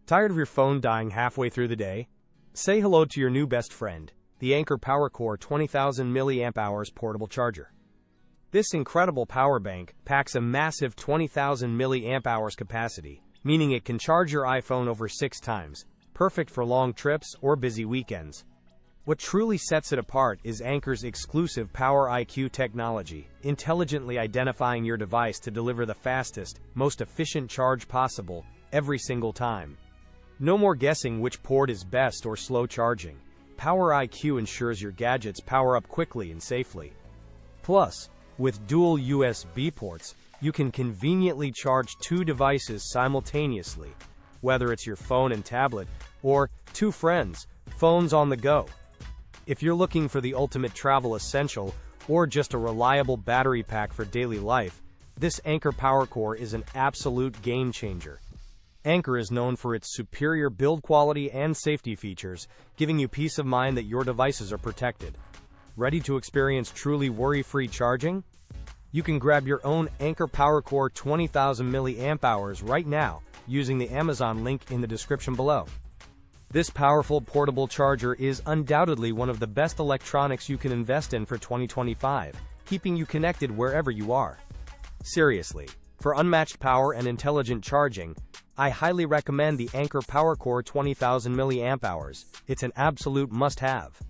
Tired of your phone dying halfway through the day? Say hello to your new best friend, the Anker PowerCore 20,000 mAh portable charger. This incredible power bank packs a massive 20,000 mAh capacity, meaning it can charge your iPhone over 6 times, perfect for long trips or busy weekends. What truly sets it apart is Anker's exclusive PowerIQ technology, intelligently identifying your device to deliver the fastest, most efficient charge possible every single time. No more guessing which port is best or slow charging. PowerIQ ensures your gadgets power up quickly and safely. Plus, with dual USB ports, you can conveniently charge 2 devices simultaneously, whether it's your phone and tablet, or 2 friends, phones on the go. If you're looking for the ultimate travel essential, or just a reliable battery pack for daily life, this Anker PowerCore is an absolute game changer. Anker is known for its superior build quality and safety features, giving you peace of mind that your devices are protected. Ready to experience truly worry-free charging? You can grab your own Anker PowerCore 20,000 mAh right now using the Amazon link in the description below. This powerful portable charger is undoubtedly one of the best electronics you can invest in for 2025, keeping you connected wherever you are. Seriously, for unmatched power and intelligent charging, I highly recommend the Anker PowerCore 20,000 mAh. It's an absolute must-have.